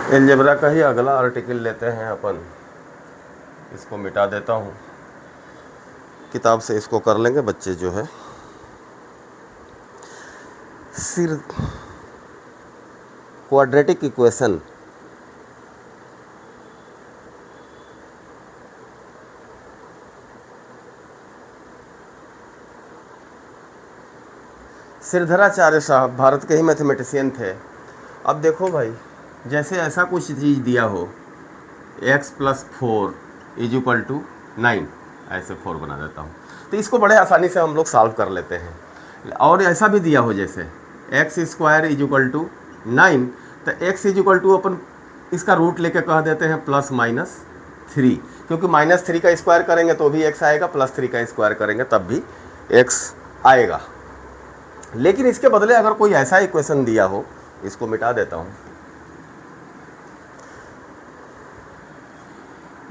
Algebra का ही अगला article लेते हैं अपन। इसको मिटा देता हूँ, किताब से इसको कर लेंगे बच्चे जो है। सिर क्वाड्रेटिक इक्वेशन सिरधराचार्य साहब भारत के ही मैथमेटिशियन थे। अब देखो भाई, जैसे ऐसा कुछ चीज़ दिया हो x+4 इज इक्वल टू 9, ऐसे 4 बना देता हूँ तो इसको बड़े आसानी से हम लोग सॉल्व कर लेते हैं। और ऐसा भी दिया हो जैसे x² इज इक्वल टू 9, तो x इज इक्वल टू अपन इसका रूट लेके कह देते हैं +-3, क्योंकि -3 का स्क्वायर करेंगे तो भी x आएगा, +3 का स्क्वायर करेंगे तब भी x आएगा। लेकिन इसके बदले अगर कोई ऐसा इक्वेशन दिया हो, इसको मिटा देता हूँ,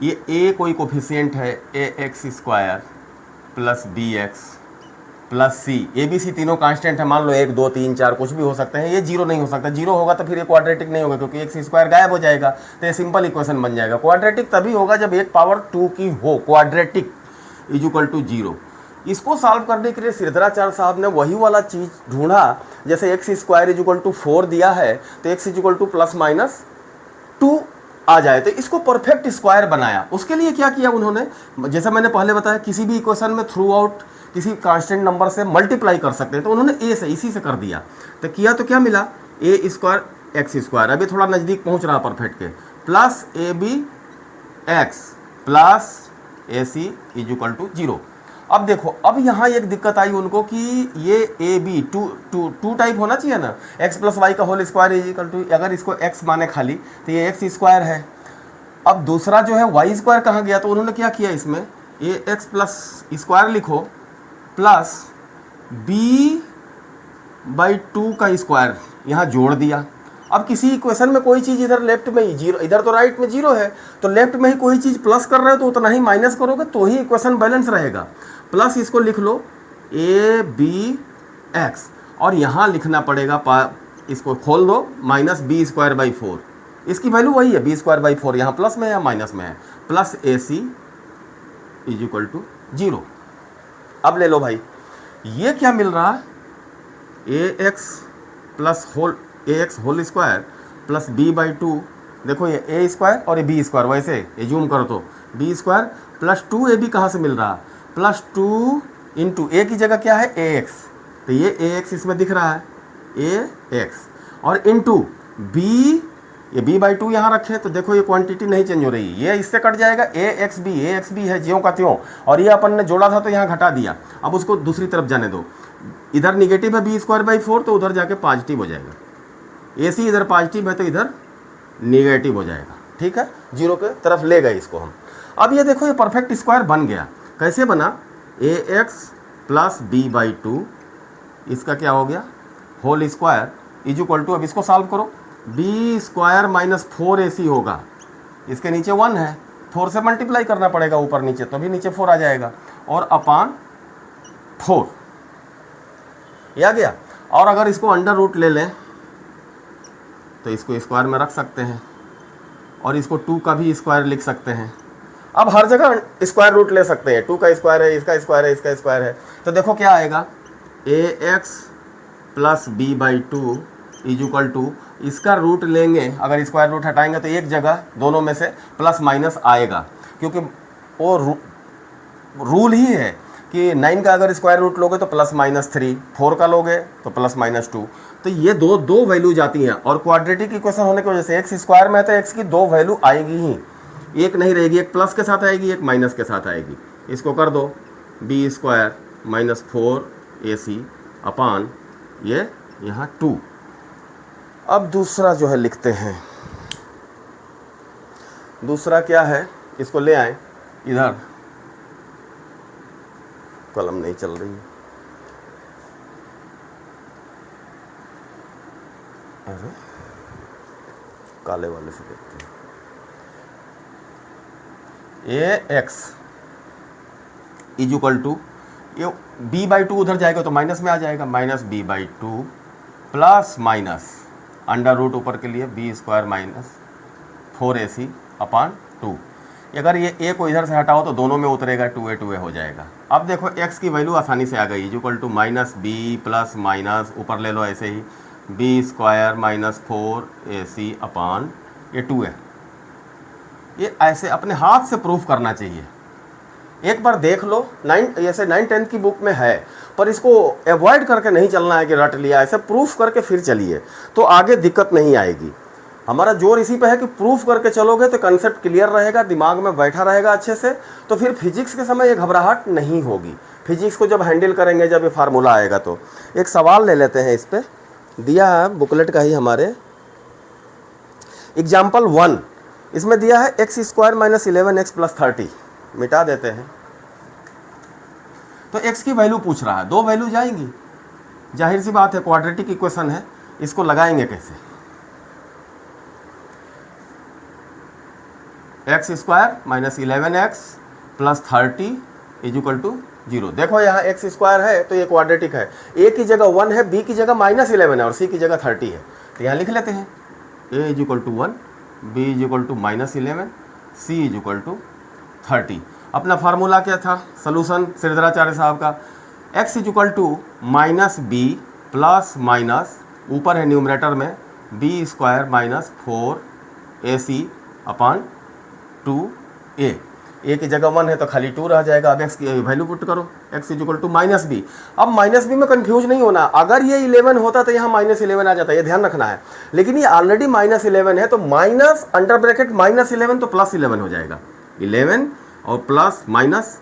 ये a कोई कोफिशिएंट है ax² plus bx plus c, A B C तीनों कांस्टेंट है, मान लो 1 2 3 4 कुछ भी हो सकते हैं। ये जीरो नहीं हो सकता, जीरो होगा तो फिर ये क्वाड्रेटिक नहीं होगा, क्योंकि x² गायब हो जाएगा, तो ये सिंपल इक्वेशन बन जाएगा। क्वाड्रेटिक तभी होगा जब 1 पावर 2 की हो, क्वाड्रेटिक इज इक्वल टू 0। इसको सॉल्व करने के लिए सिरधराचार्य साहब ने वही वाला चीज़ ढूंढा, जैसे x² इज इक्वल टू 4 दिया है तो x इज इक्वल टू +-2 आ जाए, तो इसको परफेक्ट स्क्वायर बनाया। उसके लिए क्या किया उन्होंने, जैसा मैंने पहले बताया, किसी भी इक्वेशन में थ्रू आउट किसी कांस्टेंट नंबर से मल्टीप्लाई कर सकते हैं, तो उन्होंने a से इसी से कर दिया। तो किया तो क्या मिला, a² x², अभी थोड़ा नज़दीक पहुंच रहा परफेक्ट के, plus abx plus ac is equal to 0। अब देखो, अब यहाँ एक दिक्कत आई उनको कि ये ए बी टू टाइप होना चाहिए ना, x+y का whole square is equal to, अगर इसको x माने खाली तो ये x² है। अब दूसरा जो है y² कहाँ गया, तो उन्होंने क्या किया, इसमें ax+² लिखो प्लस b/2 का स्क्वायर यहाँ जोड़ दिया। अब किसी इक्वेशन में कोई चीज़ इधर लेफ्ट में ही जीरो, इधर तो राइट में जीरो है, तो लेफ्ट में ही कोई चीज़ प्लस कर रहे हो तो उतना ही माइनस करोगे तो ही इक्वेशन बैलेंस रहेगा। प्लस इसको लिख लो abx, और यहाँ लिखना पड़ेगा, इसको खोल दो, -b²/4, इसकी वैल्यू वही है b²/4, यहाँ प्लस में है या माइनस में है, plus ac is equal to 0। अब ले लो भाई, ये क्या मिल रहा है, ax whole square plus b/2, देखो ये a² और ये b², वैसे ये जूम करो तो b² प्लस 2ab कहाँ से मिल रहा, +2 इंटू a की जगह क्या है ax, तो ये ax इसमें दिख रहा है ax, और इंटू b, ये b/2 यहाँ रखे तो देखो ये क्वांटिटी नहीं चेंज हो रही, ये इससे कट जाएगा, ax b है ज्यों का त्यों, और ये अपन ने जोड़ा था तो यहाँ घटा दिया। अब उसको दूसरी तरफ जाने दो, इधर निगेटिव है b²/4 तो उधर जाके पॉजिटिव हो जाएगा, ac इधर पॉजिटिव है तो इधर निगेटिव हो जाएगा, ठीक है, 0 के तरफ ले गए इसको हम। अब ये देखो, ये परफेक्ट स्क्वायर बन गया। कैसे बना, ax प्लस b/2, इसका क्या हो गया whole square is equal to, अब इसको सॉल्व करो, b² - 4ac होगा, इसके नीचे 1 है, 4 से मल्टीप्लाई करना पड़ेगा ऊपर नीचे, तो भी नीचे 4 आ जाएगा, और अपान 4 ये आ गया। और अगर इसको अंडर रूट ले लें तो इसको स्क्वायर में रख सकते हैं, और इसको 2 का भी स्क्वायर लिख सकते हैं। अब हर जगह स्क्वायर रूट ले सकते हैं, 2 का स्क्वायर है, इसका स्क्वायर है, इसका स्क्वायर है, तो देखो क्या आएगा, ax plus b/2 is equal to, इसका रूट लेंगे, अगर स्क्वायर रूट हटाएंगे तो एक जगह दोनों में से प्लस माइनस आएगा, क्योंकि वो रूल ही है कि 9 का अगर स्क्वायर रूट लोगे तो +-3, 4 का लोगे तो +-2, तो ये दो वैल्यू जाती हैं। और क्वाड्रेटिक इक्वेशन होने की वजह से x² में है तो x की 2 वैल्यू आएगी ही, एक नहीं रहेगी, एक प्लस के साथ आएगी, एक माइनस के साथ आएगी। इसको कर दो b² - 4ac अपान ये यहाँ 2। अब दूसरा जो है लिखते हैं, दूसरा क्या है, इसको ले आए इधर, कलम नहीं चल रही है, अरे काले वाले से देखते हैं, ax इज इक्वल टू, ये b/2 उधर जाएगा तो माइनस में आ जाएगा, -b/2 plus minus under root ऊपर के लिए b² - 4ac/2। अगर ये a को इधर से हटाओ तो दोनों में उतरेगा, 2a हो जाएगा। अब देखो x की वैल्यू आसानी से आ गई, equal to minus B plus minus ऊपर ले लो ऐसे ही b² माइनस 4ac/, ये 2 है। ये ऐसे अपने हाथ से प्रूफ करना चाहिए। एक बार देख लो, 9th-10th की बुक में है, पर इसको अवॉइड करके नहीं चलना है कि रट लिया, ऐसे प्रूफ करके फिर चलिए तो आगे दिक्कत नहीं आएगी। हमारा जोर इसी पे है कि प्रूफ करके चलोगे तो कंसेप्ट क्लियर रहेगा, दिमाग में बैठा रहेगा अच्छे से, तो फिर फिजिक्स के समय ये घबराहट नहीं होगी। फिजिक्स को जब हैंडल करेंगे, जब ये फार्मूला आएगा तो। एक सवाल ले लेते हैं, इस पर दिया है बुकलेट का ही हमारे, एग्जाम्पल 1, इसमें दिया है x² माइनस 11x प्लस 30। मिटा देते हैं। तो x की वैल्यू पूछ रहा है, दो वैल्यू जाएंगी, जाहिर सी बात है, क्वाड्रेटिक इक्वेशन है, इसको लगाएंगे कैसे? x² minus 11x plus 30 equal to 0। देखो यहाँ x² है तो ये क्वाड्रेटिक है, a की जगह 1 है, b की जगह माइनस 11 है और c की जगह 30 है, तो यहाँ लिख लेते हैं a equal to 1, b equal to minus 11, c equal to 30। अपना फार्मूला क्या था? सोल्यूशन श्रीधराचार्य साहब का, x equal to minus B plus minus ऊपर है न्यूमरेटर में b² माइनस 4ac/2a। a की जगह 1 है तो खाली 2 रह जाएगा। अब x की वैल्यू पुट करो, x equal to minus B. अब माइनस बी में कंफ्यूज नहीं होना, अगर ये 11 होता तो यहाँ माइनस 11 आ जाता, ये ध्यान रखना है। लेकिन ये ऑलरेडी माइनस 11 है तो माइनस अंडर ब्रैकेट माइनस 11 तो प्लस 11 हो जाएगा, 11 और प्लस माइनस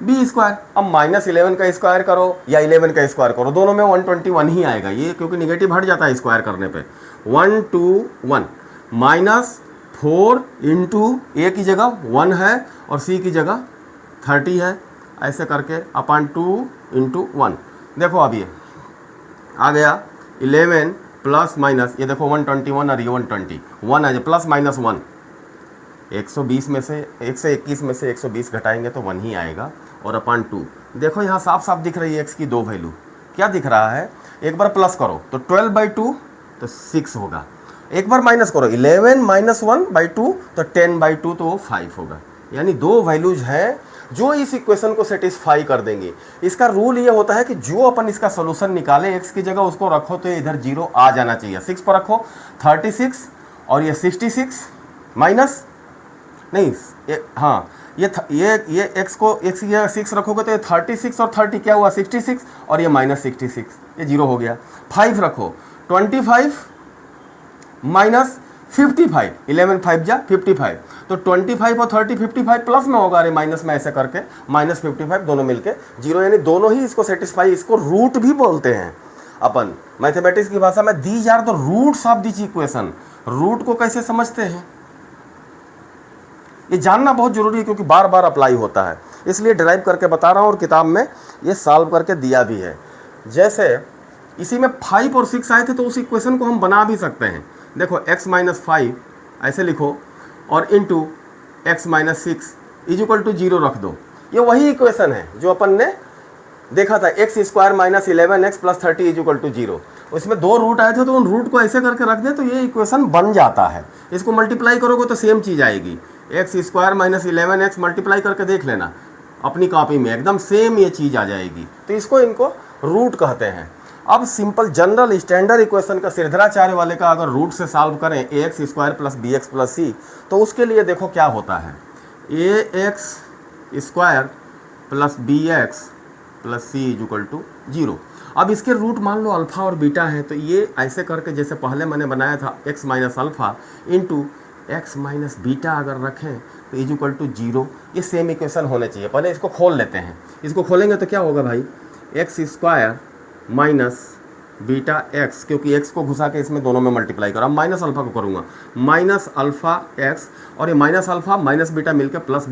b²। अब माइनस 11 का स्क्वायर करो या 11 का स्क्वायर करो, दोनों में 121 ही आएगा ये, क्योंकि निगेटिव हट जाता है स्क्वायर करने पे। 121 माइनस 4 इंटू ए की जगह 1 है और सी की जगह 30 है, ऐसे करके अपॉन 2 इंटू 1। देखो अब ये आ गया 11 प्लस माइनस, ये देखो 121 और ये 120, 1 आ जाए प्लस माइनस 1, 120 में से 121 में से 120 घटाएंगे तो 1 ही आएगा और अपॉन 2। देखो यहाँ साफ साफ दिख रही है x की दो वैल्यू, क्या दिख रहा है? एक बार प्लस करो तो 12/2 तो 6 होगा, एक बार माइनस करो 11 माइनस 1/2 तो 10/2 तो 5 होगा। यानी दो वैल्यूज हैं जो इस इक्वेशन को सेटिस्फाई कर देंगे। इसका रूल ये होता है कि जो अपन इसका सोल्यूशन निकाले x की जगह उसको रखो तो इधर 0 आ जाना चाहिए। 6 पर रखो 36 और ये 66 माइनस नहीं हाँ ये x को x की जगह 6 रखोगे तो ये 36 और 30 क्या हुआ 66 और ये माइनस 66, ये 0 हो गया। 5 रखो 25 माइनस 55, 11 5 जा 55, तो 25 और 30 55 प्लस में होगा, अरे माइनस में ऐसे करके माइनस 55 दोनों मिलके 0, यानी दोनों ही इसको सेटिस्फाई, इसको रूट भी बोलते हैं अपन मैथमेटिक्स की भाषा में। These are the roots of this equation. Root को कैसे समझते हैं ये जानना बहुत जरूरी है, क्योंकि बार बार अप्लाई होता है, इसलिए ड्राइव करके बता रहा हूँ और किताब में ये सॉल्व करके दिया भी है। जैसे इसी में 5 और 6 आए थे तो उस इक्वेशन को हम बना भी सकते हैं। देखो x माइनस 5 ऐसे लिखो और into x minus 6 equal to 0 रख दो। ये वही इक्वेशन है जो अपन ने देखा था, x² minus 11x plus 30 equal to 0। उसमें दो रूट आए थे तो उन रूट को ऐसे करके रख दे तो ये इक्वेशन बन जाता है। इसको मल्टीप्लाई करोगे तो सेम चीज़ आएगी, x² माइनस 11x मल्टीप्लाई करके देख लेना अपनी कॉपी में, एकदम सेम ये चीज़ आ जाएगी। तो इसको इनको रूट कहते हैं। अब सिंपल जनरल स्टैंडर्ड इक्वेशन का श्रीधराचार्य वाले का अगर रूट से सॉल्व करें ax² plus bx plus c, तो उसके लिए देखो क्या होता है, ax² plus bx plus c equal to 0। अब इसके रूट मान लो अल्फ़ा और बीटा है, तो ये ऐसे करके जैसे पहले मैंने बनाया था x minus alpha into x minus beta अगर रखें तो इक्वल टू 0। ये सेम इक्वेशन होने चाहिए। पहले इसको खोल लेते हैं, इसको खोलेंगे तो क्या होगा भाई, x² माइनस बीटा x, क्योंकि x को घुसा के इसमें दोनों में मल्टीप्लाई करो। अब माइनस अल्फ़ा को करूँगा, माइनस अल्फ़ा x और ये माइनस अल्फ़ा माइनस बीटा मिलकर प्लस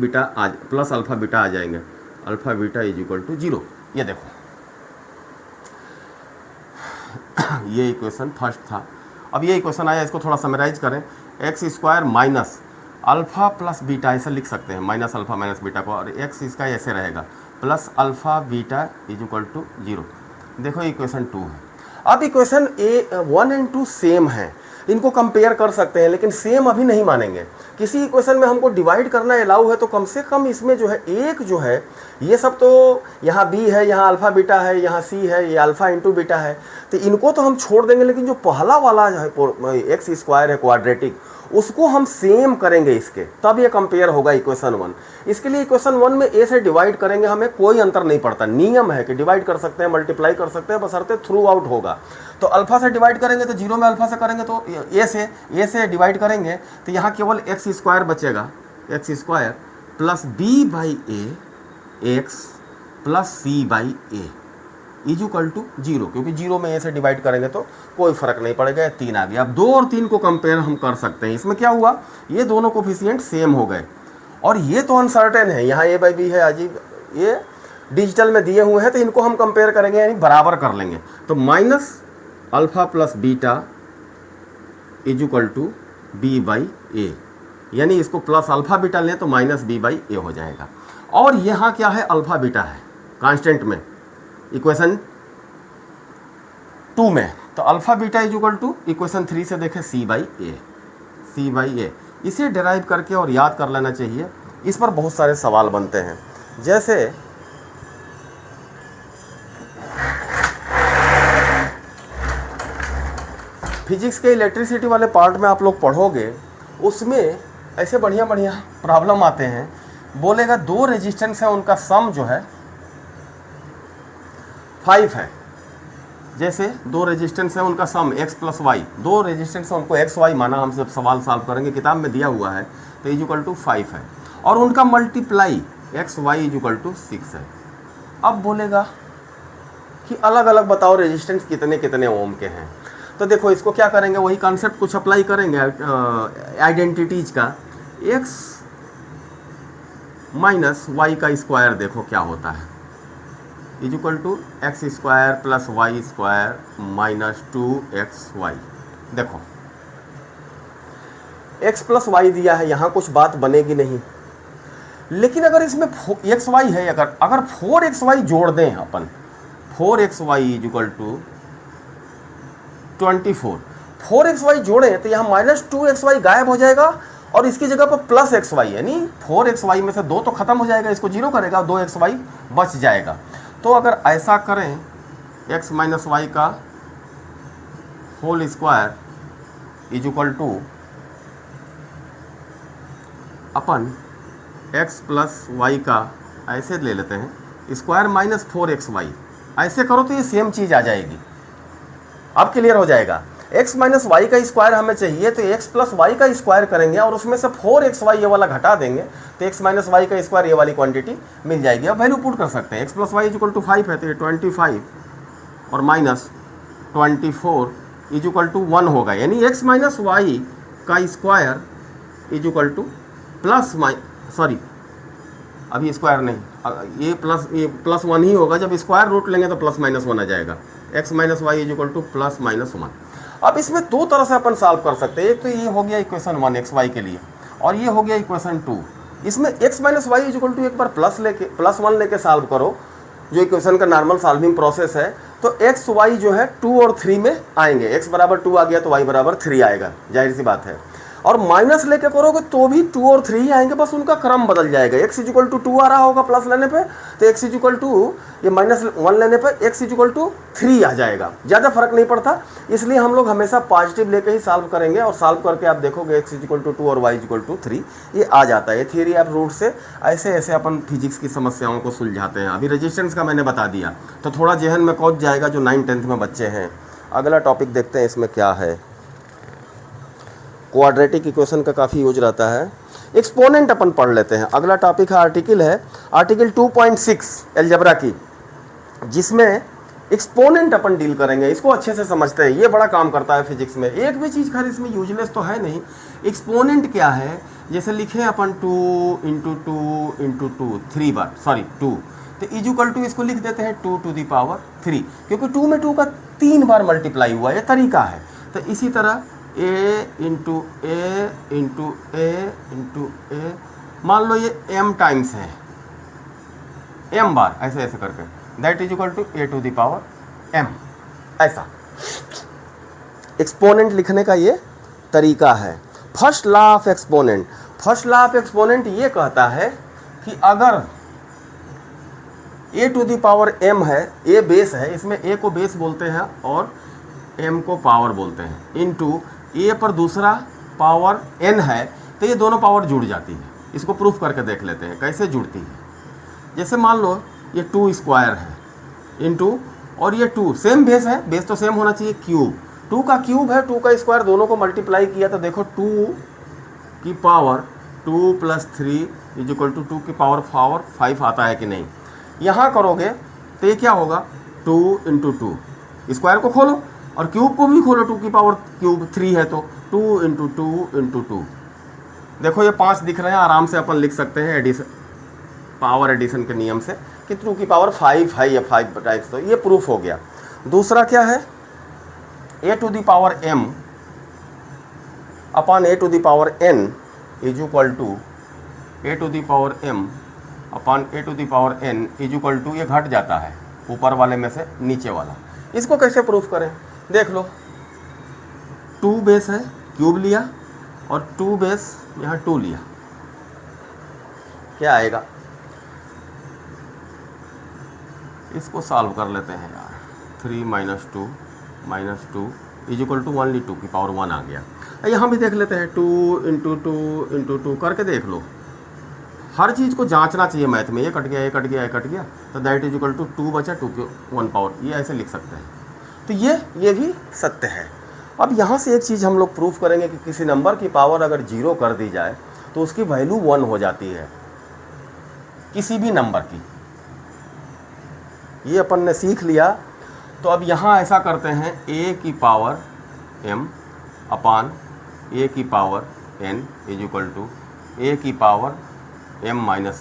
अल्फ़ा बीटा आ जाएंगे, अल्फ़ा बीटा इक्वल टू 0। ये देखो ये इक्वेशन फर्स्ट था। अब ये इक्वेशन आया, इसको थोड़ा समराइज करें, x² minus alpha plus beta ऐसे लिख सकते हैं, माइनस अल्फ़ा माइनस बीटा को, और x इसका ऐसे रहेगा plus alpha beta equal to 0। देखो इक्वेशन 2 है। अब इक्वेशन 1 एंड 2 सेम है, इनको कंपेयर कर सकते हैं, लेकिन सेम अभी नहीं मानेंगे। किसी इक्वेशन में हमको डिवाइड करना अलाउ है तो कम से कम इसमें जो है एक जो है, ये सब तो यहाँ बी है, यहाँ अल्फ़ा बीटा है, यहाँ सी है, ये अल्फ़ा इंटू बीटा है, तो इनको तो हम छोड़ देंगे, लेकिन जो पहला वाला जो है एक्स स्क्वायर है क्वाड्रेटिक, उसको हम सेम करेंगे इसके, तब ये कंपेयर होगा इक्वेशन 1। इसके लिए इक्वेशन 1 में ए से डिवाइड करेंगे, हमें कोई अंतर नहीं पड़ता, नियम है कि डिवाइड कर सकते हैं, मल्टीप्लाई कर सकते हैं, बशर्ते थ्रू आउट होगा। तो अल्फा से डिवाइड करेंगे तो 0 में अल्फा से करेंगे तो ए से डिवाइड करेंगे तो यहाँ केवल एक्स स्क्वायर बचेगा, X square plus B by A X plus C by A equal to 0, क्योंकि 0 में ए से डिवाइड करेंगे तो कोई फर्क नहीं पड़ेगा, 3 आ गया। अब 2 और 3 को कंपेयर हम कर सकते हैं। इसमें क्या हुआ, ये दोनों कोफिशिएंट सेम हो गए, और ये तो अनसर्टेन है, यहाँ ए बाई बी है अजीब, ये डिजिटल में दिए हुए हैं, तो इनको हम कंपेयर करेंगे यानी बराबर कर लेंगे। तो minus alpha plus beta equal to B by A, यानी इसको प्लस अल्फ़ा बीटा लें तो माइनस बी बाई ए हो जाएगा। और यहाँ क्या है, अल्फ़ा बीटा है कांस्टेंट में इक्वेशन 2 में, तो alpha beta equal to equation 3 से देखें सी बाई ए। इसे डिराइव करके और याद कर लेना चाहिए। इस पर बहुत सारे सवाल बनते हैं, जैसे फिजिक्स के इलेक्ट्रिसिटी वाले पार्ट में आप लोग पढ़ोगे, उसमें ऐसे बढ़िया बढ़िया प्रॉब्लम आते हैं। बोलेगा 2 रेजिस्टेंस है, उनका सम जो है 5 है। जैसे 2 रेजिस्टेंस है, उनका सम x प्लस वाई, 2 रेजिस्टेंस है, उनको एक्स वाई माना, हम जब सवाल सॉल्व करेंगे किताब में दिया हुआ है, तो इजुकल टू 5 है, और उनका multiply X Y equal to 6 है। अब बोलेगा कि अलग अलग बताओ रेजिस्टेंस कितने कितने ओम के हैं। तो देखो इसको क्या करेंगे, वही कॉन्सेप्ट कुछ अप्लाई करेंगे आइडेंटिटीज का। x माइनस वाई का स्क्वायर देखो क्या होता है, equal to X square plus Y square minus 2xy। देखो x प्लस वाई दिया है, यहाँ कुछ बात बनेगी नहीं, लेकिन अगर इसमें xy है, अगर 4xy जोड़ दें अपन, 4xy इजुकल टू 24, 4xy जोड़ें तो यहाँ माइनस 2xy गायब हो जाएगा, और इसकी जगह पर प्लस xy, यानी 4xy में से 2 तो खत्म हो जाएगा, इसको 0 करेगा, 2xy बच जाएगा। तो अगर ऐसा करें, x माइनस वाई का होल स्क्वायर इजुकल टू अपन x प्लस वाई का ऐसे ले लेते हैं स्क्वायर माइनस 4xy, ऐसे करो तो ये सेम चीज़ आ जाएगी। अब क्लियर हो जाएगा। x माइनस वाई का स्क्वायर हमें चाहिए, तो x प्लस वाई का स्क्वायर करेंगे और उसमें से 4xy ये वाला घटा देंगे, तो x माइनस वाई का स्क्वायर ये वाली क्वांटिटी मिल जाएगी। अब वैल्यू पुट कर सकते हैं, x plus Y equal to 5 है, तो ये 25 और माइनस 24 इजुकल टू 1 होगा, यानी x माइनस वाई का square equal to plus sorry अभी स्क्वायर नहीं, ये प्लस 1 ही होगा, जब स्क्वायर रूट लेंगे तो प्लस माइनस 1 आ जाएगा, x minus Y equal to plus minus 1। अब इसमें 2 तरह से अपन सॉल्व कर सकते हैं। एक तो ये हो गया इक्वेशन 1 एक्स वाई के लिए, और ये हो गया इक्वेशन 2। इसमें x minus Y equal to एक बार प्लस 1 लेके सॉल्व करो, जो इक्वेशन का नॉर्मल सॉल्विंग प्रोसेस है, तो एक्स वाई जो है 2 और 3 में आएंगे, x बराबर 2 आ गया तो y बराबर 3 आएगा, जाहिर सी बात है। और माइनस लेके करोगे तो भी 2 और 3 ही आएंगे, बस उनका क्रम बदल जाएगा। x इजुकल टू 2 आ रहा होगा प्लस लेने पे, तो x इजुकल टू ये माइनस 1 लेने पे x इजुकल टू 3 आ जाएगा, ज़्यादा फर्क नहीं पड़ता। इसलिए हम लोग हमेशा पॉजिटिव लेके ही सॉल्व करेंगे, और सॉल्व करके आप देखोगे x इजुकल टू 2 और y इजुकल टू 3 ये आ जाता है। ये थियरी आप रूट से ऐसे ऐसे अपन फिजिक्स की समस्याओं को सुलझाते हैं। अभी रेजिस्टेंस का मैंने बता दिया, तो थोड़ा जहन में कौच जाएगा जो 9th-10th में बच्चे हैं। अगला टॉपिक देखते हैं इसमें क्या है। क्वाड्रेटिक इक्वेशन का काफ़ी यूज रहता है। एक्सपोनेंट अपन पढ़ लेते हैं। अगला टॉपिक है आर्टिकल 2.6 अलजेब्रा की, जिसमें एक्सपोनेंट अपन डील करेंगे। इसको अच्छे से समझते हैं, ये बड़ा काम करता है फिजिक्स में। एक भी चीज़ खैर इसमें यूजलेस तो है नहीं। एक्सपोनेंट क्या है, जैसे लिखें अपन 2 इंटू 2 इंटू 2 3 बार, सॉरी 2, तो इजुकल टू इसको लिख देते हैं 2 टू द पावर 3, क्योंकि 2 में 2 का 3 बार मल्टीप्लाई हुआ, ये तरीका है। तो इसी तरह a into A into A into A, मान लो ये m टाइम्स है, m बार, ऐसे ऐसे करके, that is equal to a to the power m। ऐसा एक्सपोनेंट लिखने का ये तरीका है। First law of exponent, first law of exponent ये कहता है कि अगर a to the power m है, a बेस है, इसमें a को बेस बोलते हैं और m को पावर बोलते हैं, इनटू a पर दूसरा पावर n है, तो ये दोनों पावर जुड़ जाती है। इसको प्रूफ करके देख लेते हैं कैसे जुड़ती है। जैसे मान लो ये 2 स्क्वायर है इनटू, और ये 2 सेम बेस है, बेस तो सेम होना चाहिए, क्यूब 2 का क्यूब है, 2 का स्क्वायर, दोनों को मल्टीप्लाई किया तो देखो 2 की पावर 2 + 3 = 2 की पावर 5 आता है कि नहीं। यहाँ करोगे तो ये क्या होगा, 2 × 2, स्क्वायर को खोलो और क्यूब को भी खोलो, 2 की पावर क्यूब 3 है तो 2 × 2 × 2। देखो ये 5 दिख रहे हैं, आराम से अपन लिख सकते हैं एडिशन, पावर एडिशन के नियम से कि 2 की पावर 5 है या 5 टाइम्स, तो ये प्रूफ हो गया। दूसरा क्या है, a to the power m upon a to the power n = a to the power m upon a to the power n = ये घट जाता है ऊपर वाले में से नीचे वाला। इसको कैसे प्रूफ करें, देख लो 2 बेस है, क्यूब लिया और 2 बेस यहाँ 2 लिया, क्या आएगा, इसको सॉल्व कर लेते हैं यार। 3 - 2 - 2 = ओनली 2 की पावर 1 आ गया। यहाँ भी देख लेते हैं 2 × 2 × 2 करके देख लो। हर चीज़ को जांचना चाहिए मैथ में, ये कट गया, ये कट गया, ये कट गया, तो दैट = 2 बचा, 2 की 1 पावर, ये ऐसे लिख सकते हैं। तो ये भी सत्य है। अब यहाँ से एक चीज़ हम लोग प्रूफ करेंगे कि किसी नंबर की पावर अगर 0 कर दी जाए तो उसकी वैल्यू 1 हो जाती है, किसी भी नंबर की। ये अपन ने सीख लिया। तो अब यहाँ ऐसा करते हैं, a की पावर m अपान a की पावर n = a की पावर m - n।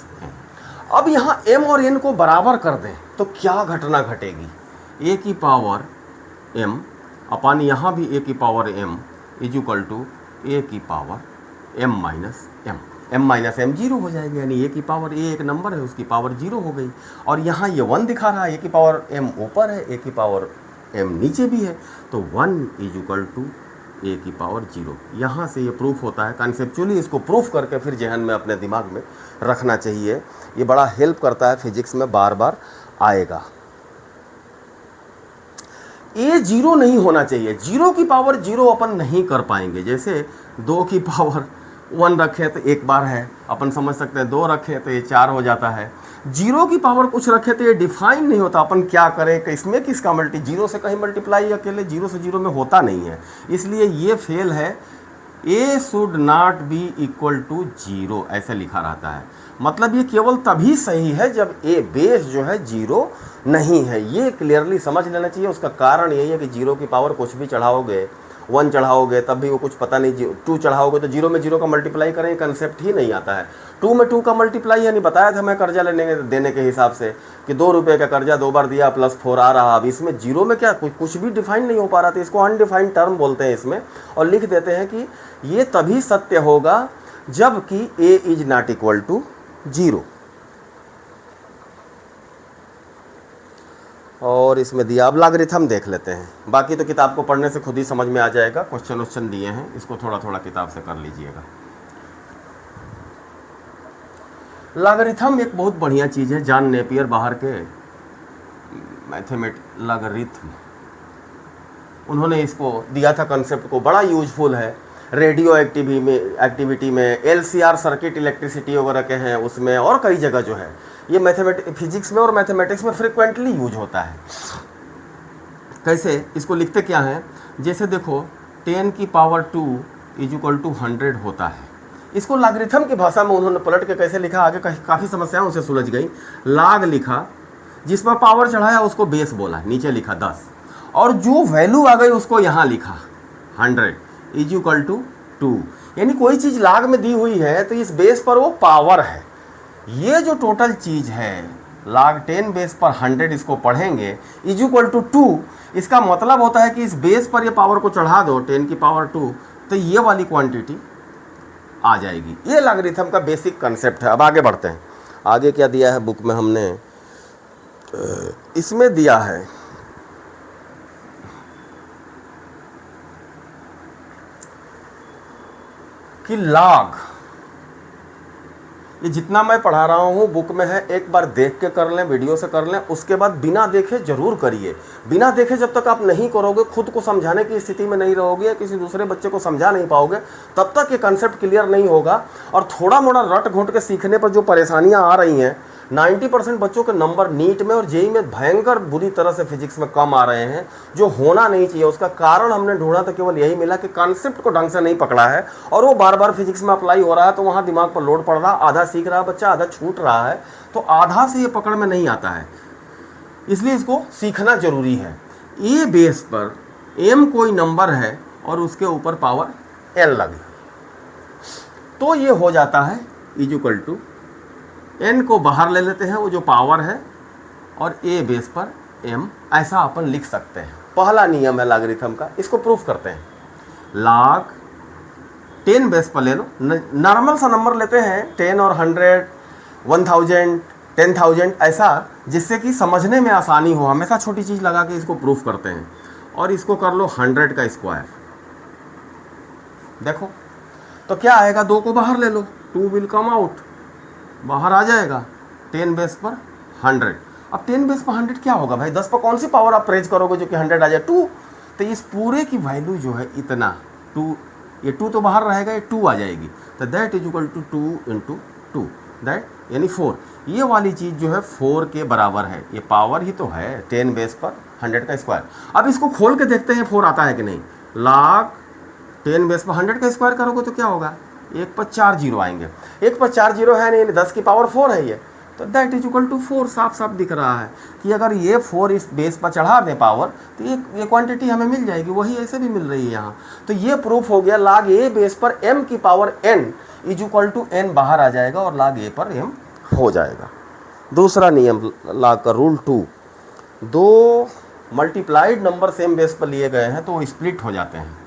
अब यहाँ m और n को बराबर कर दें तो क्या घटना घटेगी, a की पावर m अपान यहाँ भी a की पावर m = a की power m - m। m - m 0 हो जाएगा, यानी a की पावर, a एक नंबर है, उसकी पावर 0 हो गई। और यहाँ ये 1 दिखा रहा है, a की पावर m ऊपर है, a की पावर m नीचे भी है, तो 1 = a की पावर 0। यहाँ से ये प्रूफ होता है। कॉन्सेप्चुअली इसको प्रूफ करके फिर जहन में अपने दिमाग में रखना चाहिए, ये बड़ा हेल्प करता है, फिजिक्स में बार बार आएगा। a 0 नहीं होना चाहिए, 0 की पावर 0 अपन नहीं कर पाएंगे। जैसे 2 की पावर 1 रखे तो एक बार है, अपन समझ सकते हैं, 2 रखे तो ये 4 हो जाता है। 0 की पावर कुछ रखे तो ये डिफाइन नहीं होता, अपन क्या करें कि इसमें किसका 0 से कहीं मल्टीप्लाई अकेले 0 से 0 में होता नहीं है, इसलिए ये फेल है। a should not be equal to 0 ऐसे लिखा रहता है, मतलब ये केवल तभी सही है जब a बेस जो है 0 नहीं है। ये क्लियरली समझ लेना चाहिए। उसका कारण यही है कि 0 की पावर कुछ भी चढ़ाओगे, 1 चढ़ाओगे तब भी वो कुछ पता नहीं, 2 चढ़ाओगे तो 0 में 0 का मल्टीप्लाई करें, कंसेप्ट ही नहीं आता है। 2 में 2 का मल्टीप्लाई, यानी बताया था मैं कर्जा लेने देने के हिसाब से कि 2 रुपये का कर्जा 2 बार दिया +4 आ रहा। अब इसमें 0 में क्या कुछ भी डिफाइन नहीं हो पा रहा था, इसको अनडिफाइंड टर्म बोलते हैं इसमें, और लिख देते हैं कि ये तभी सत्य होगा जबकि a ≠ 0। और इसमें दिया, अब लॉगरिथम देख लेते हैं, बाकी तो किताब को पढ़ने से खुद ही समझ में आ जाएगा, क्वेश्चन दिए हैं, इसको थोड़ा थोड़ा किताब से कर लीजिएगा। लॉगरिथम एक बहुत बढ़िया चीज़ है, जॉन नेपियर बाहर के लॉगरिथम, उन्होंने इसको दिया था कंसेप्ट को, बड़ा यूजफुल है। रेडियो एक्टिविटी में LCR सर्किट, इलेक्ट्रिसिटी वगैरह के हैं उसमें, और कई जगह जो है ये फिजिक्स में और मैथमेटिक्स में फ्रिक्वेंटली यूज होता है। कैसे, इसको लिखते क्या है, जैसे देखो 10 की पावर 2 = 100 होता है। इसको लॉगरिथम की भाषा में उन्होंने पलट के कैसे लिखा, आगे काफ़ी समस्याएं उसे सुलझ गई। लॉग लिखा, जिस पर पावर चढ़ाया उसको बेस बोला, नीचे लिखा 10, और जो वैल्यू आ गई उसको यहाँ लिखा 100 = 2। यानी कोई चीज़ लॉग में दी हुई है तो इस बेस पर वो पावर है। ये जो टोटल चीज़ है log 10 बेस पर 100, इसको पढ़ेंगे = 2, इसका मतलब होता है कि इस बेस पर ये पावर को चढ़ा दो 10 की पावर 2, तो ये वाली क्वांटिटी आ जाएगी। ये लॉगरिथम का बेसिक कंसेप्ट है। अब आगे बढ़ते हैं, आगे क्या दिया है बुक में हमने, इसमें दिया है कि log, ये जितना मैं पढ़ा रहा हूँ बुक में है, एक बार देख के कर लें, वीडियो से कर लें, उसके बाद बिना देखे जरूर करिए। बिना देखे जब तक आप नहीं करोगे, खुद को समझाने की स्थिति में नहीं रहोगे, किसी दूसरे बच्चे को समझा नहीं पाओगे, तब तक ये कंसेप्ट क्लियर नहीं होगा। और थोड़ा मोड़ा रट घोट के सीखने पर जो परेशानियां आ रही हैं, 90% बच्चों के नंबर नीट में और जेई में भयंकर बुरी तरह से फिजिक्स में कम आ रहे हैं, जो होना नहीं चाहिए। उसका कारण हमने ढूंढा तो केवल यही मिला कि कॉन्सेप्ट को ढंग से नहीं पकड़ा है, और वो बार बार फिजिक्स में अप्लाई हो रहा है, तो वहाँ दिमाग पर लोड पड़ रहा है, आधा सीख रहा है बच्चा, आधा छूट रहा है, तो आधा से ये पकड़ में नहीं आता है। इसलिए इसको सीखना जरूरी है। ए बेस पर एम कोई नंबर है और उसके ऊपर पावर एन लगे, तो ये हो जाता है इक्वल टू एन को बाहर ले लेते हैं, वो जो पावर है, और ए बेस पर एम, ऐसा अपन लिख सकते हैं। पहला नियम है लॉगरिथम का, इसको प्रूफ करते हैं। लॉग 10 बेस पर ले लो, नॉर्मल सा नंबर लेते हैं, 10 और 100, 1000, 10,000, ऐसा जिससे कि समझने में आसानी हो। हमेशा छोटी चीज़ लगा के इसको प्रूफ करते हैं। और इसको कर लो 100 का स्क्वायर, देखो तो क्या आएगा, 2 को बाहर ले लो, 2 विल कम आउट, बाहर आ जाएगा 10 बेस पर 100। अब 10 बेस पर 100 क्या होगा भाई, 10 पर कौन सी पावर आप रेज करोगे जो कि 100 आ जाए, 2। तो इस पूरे की वैल्यू जो है इतना 2, ये 2 तो बाहर रहेगा, ये 2 आ जाएगी, तो that is equal to 2 into 2, that यानी 4। ये वाली चीज़ जो है 4 के बराबर है, ये पावर ही तो है 10 बेस पर 100 का स्क्वायर। अब इसको खोल के देखते हैं 4 आता है कि नहीं। लॉग 10 बेस पर 100 का स्क्वायर करोगे तो क्या होगा, 1 पर 4 जीरो आएंगे, 1 पर 4 जीरो है नहीं, 10 की पावर 4 है ये, तो दैट इज इक्वल टू 4। साफ साफ दिख रहा है कि अगर ये 4 इस बेस पर चढ़ा दें पावर, तो ये क्वांटिटी हमें मिल जाएगी, वही ऐसे भी मिल रही है यहाँ। तो ये प्रूफ हो गया, लॉग ए बेस पर m की power n is equal to n बाहर आ जाएगा और लॉग ए पर m हो जाएगा। दूसरा नियम लॉग का rule 2, 2 multiplied number same base पर लिए गए हैं तो वो स्प्लिट हो जाते हैं,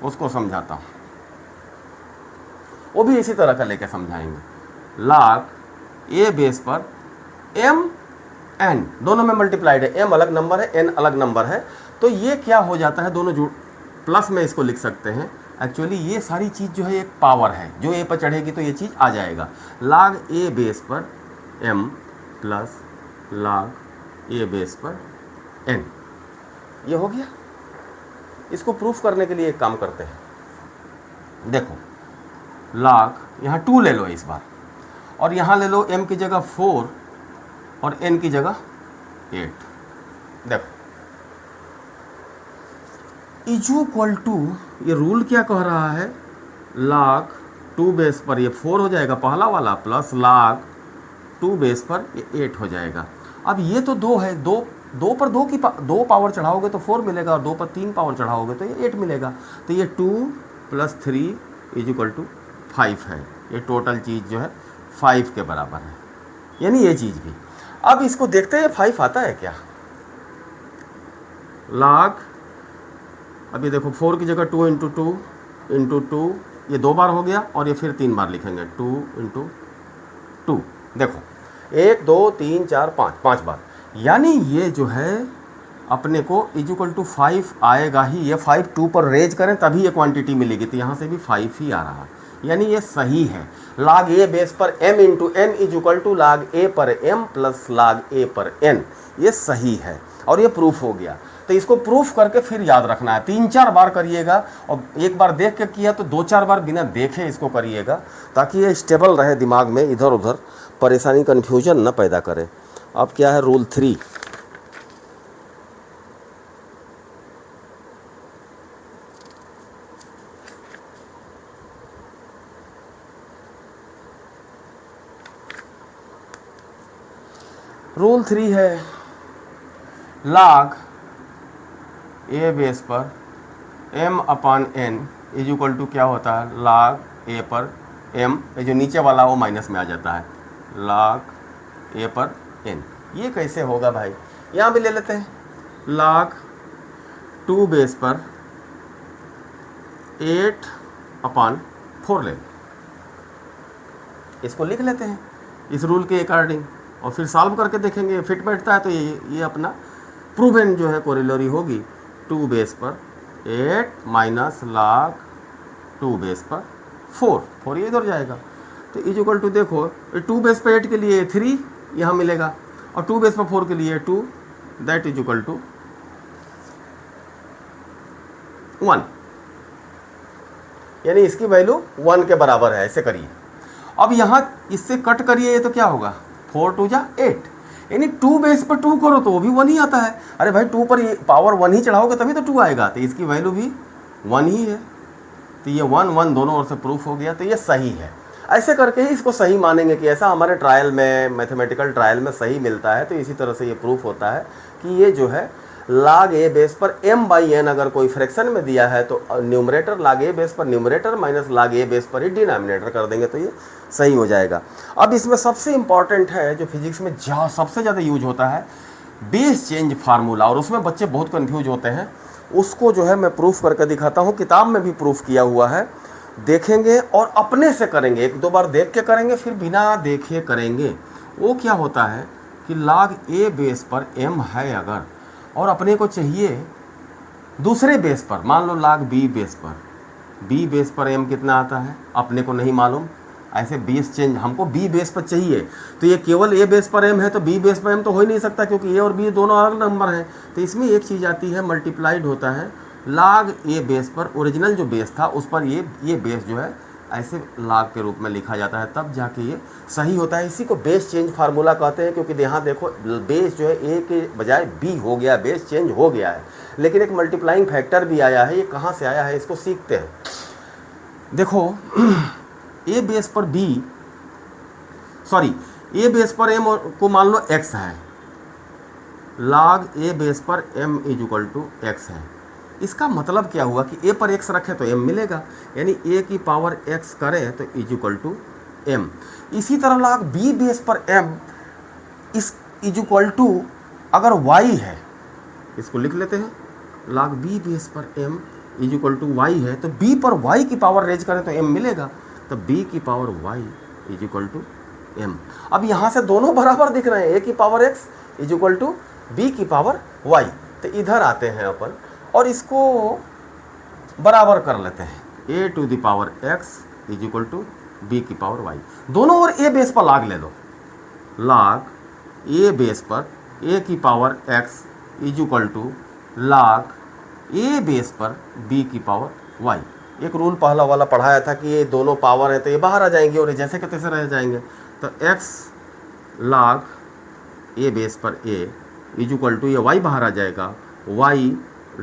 उसको समझाता हूँ, वो भी इसी तरह का लेके समझाएंगे। लॉग ए बेस पर m n दोनों में मल्टीप्लाइड है, m अलग नंबर है, n अलग नंबर है, तो ये क्या हो जाता है, दोनों जुड़ प्लस में इसको लिख सकते हैं। एक्चुअली ये सारी चीज़ जो है एक पावर है, जो a पर चढ़ेगी तो ये चीज़ आ जाएगा। लॉग ए बेस पर m plus log A base पर n, ये हो गया। इसको प्रूफ करने के लिए एक काम करते हैं, देखो लॉग यहाँ 2 ले लो इस बार, और यहाँ ले लो m की जगह 4 और n की जगह 8। देखो इज इक्वल टू, ये रूल क्या कह रहा है, लॉग 2 बेस पर ये 4 हो जाएगा पहला वाला, प्लस लॉग 2 बेस पर ये 8 हो जाएगा। अब ये तो 2 है, 2 पर 2 पावर चढ़ाओगे तो 4 मिलेगा, और 2 पर 3 पावर चढ़ाओगे तो ये 8 मिलेगा। तो ये 2 प्लस 3 इज इक्वल टू 5 है। ये टोटल चीज़ जो है 5 के बराबर है, यानी ये चीज़ भी। अब इसको देखते हैं 5 आता है क्या। लॉग, अब ये देखो 4 की जगह 2 इंटू 2 इंटू 2, ये 2 बार हो गया, और ये फिर 3 बार लिखेंगे, 2 इंटू 2। देखो 1 2 3 4 5, 5 बार, यानी ये जो है अपने को इज इक्वल टू 5 आएगा ही। ये 5 2 पर रेज करें तभी ये क्वांटिटी मिलेगी, तो यहाँ से भी 5 ही आ रहा, यानी ये सही है। लॉग ए बेस पर m into n is equal to log A पर m प्लस लॉग ए पर n, ये सही है और ये प्रूफ हो गया। तो इसको प्रूफ करके फिर याद रखना है, 3-4 बार करिएगा, और एक बार देख के किया तो 2-4 बार बिना देखे इसको करिएगा, ताकि ये स्टेबल रहे दिमाग में, इधर उधर परेशानी कन्फ्यूजन न पैदा करे। अब क्या है रूल 3, रूल 3 है लॉग ए बेस पर m upon n is equal to क्या होता है, लॉग ए पर m, ये जो नीचे वाला वो माइनस में आ जाता है, लॉग ए पर n। ये कैसे होगा भाई, यहाँ भी ले लेते हैं, लॉग 2 बेस पर 8 अपान 4 ले, इसको लिख लेते हैं इस रूल के अकॉर्डिंग, और फिर सॉल्व करके देखेंगे फिट बैठता है तो ये अपना प्रूवन जो है कोरिलरी होगी। 2 बेस पर 8 माइनस लॉग 2 बेस पर 4 ये इधर जाएगा। तो इज इक्वल टू देखो 2 बेस पर 8 के लिए 3 यहाँ मिलेगा और 2 बेस पर 4 के लिए 2, दैट इज इक्वल टू 1, यानी इसकी वैल्यू 1 के बराबर है। ऐसे करिए। अब यहाँ इससे कट करिए, ये तो क्या होगा 4 2 जा 8, यानी 2 बेस पर 2 करो तो वो भी 1 ही आता है। अरे भाई 2 पर पावर 1 ही चढ़ाओगे तभी तो 2 आएगा, तो इसकी वैल्यू भी 1 ही है। तो ये 1 1 दोनों ओर से प्रूफ हो गया, तो ये सही है। ऐसे करके ही इसको सही मानेंगे कि ऐसा हमारे ट्रायल में, मैथमेटिकल ट्रायल में सही मिलता है। तो इसी तरह से ये प्रूफ होता है कि ये जो है log a बेस पर m/n अगर कोई फ्रैक्शन में दिया है तो न्यूमरेटर log a बेस पर numerator minus log a base पर ही डिनोमिनेटर कर देंगे, तो ये सही हो जाएगा। अब इसमें सबसे इम्पॉर्टेंट है जो फिजिक्स में सबसे ज़्यादा यूज होता है बेस चेंज फार्मूला, और उसमें बच्चे बहुत कंफ्यूज होते हैं। उसको जो है मैं प्रूफ करके दिखाता हूँ, किताब में भी प्रूफ किया हुआ है। देखेंगे और अपने से करेंगे, 1-2 बार देख के करेंगे, फिर बिना देखे करेंगे। वो क्या होता है कि log a बेस पर m है अगर, और अपने को चाहिए दूसरे बेस पर, मान लो log b बेस पर m कितना आता है अपने को नहीं मालूम। ऐसे बेस चेंज हमको b बेस पर चाहिए, तो ये केवल a बेस पर m है तो b बेस पर m तो हो ही नहीं सकता, क्योंकि a और b दोनों अलग नंबर हैं। तो इसमें एक चीज़ आती है मल्टीप्लाइड होता है log a बेस पर, ओरिजिनल जो बेस था उस पर ये बेस जो है ऐसे log के रूप में लिखा जाता है, तब जाके ये सही होता है। इसी को बेस चेंज फार्मूला कहते हैं, क्योंकि यहाँ देखो बेस जो है a के बजाय b हो गया, बेस चेंज हो गया है। लेकिन एक मल्टीप्लाइंग फैक्टर भी आया है, ये कहाँ से आया है इसको सीखते हैं। देखो a बेस पर a बेस पर m को मान लो x है, log a बेस पर m is equal to x है। इसका मतलब क्या हुआ कि a पर x रखें तो m मिलेगा, यानी a की पावर x करें तो इज इक्वल टू m। इसी तरह log b बेस पर m इस इज इक्वल टू अगर y है, इसको लिख लेते हैं, log b बेस पर m is equal to y है, तो b पर y की पावर रेज करें तो m मिलेगा, तो b की power y is equal to m। अब यहाँ से दोनों बराबर दिख रहे हैं, a की power x is equal to b की पावर y। तो इधर आते हैं अपन और इसको बराबर कर लेते हैं, a to the power x is equal to b की पावर y। दोनों ओर a बेस पर log ले लो, log a बेस पर a की power x is equal to log a base पर b की पावर y। एक रूल पहला वाला पढ़ाया था कि ये दोनों पावर है तो ये बाहर आ जाएंगे और जैसे के तैसे रह जाएंगे। तो x log a बेस पर a इज इक्वल टू ये y बाहर आ जाएगा, y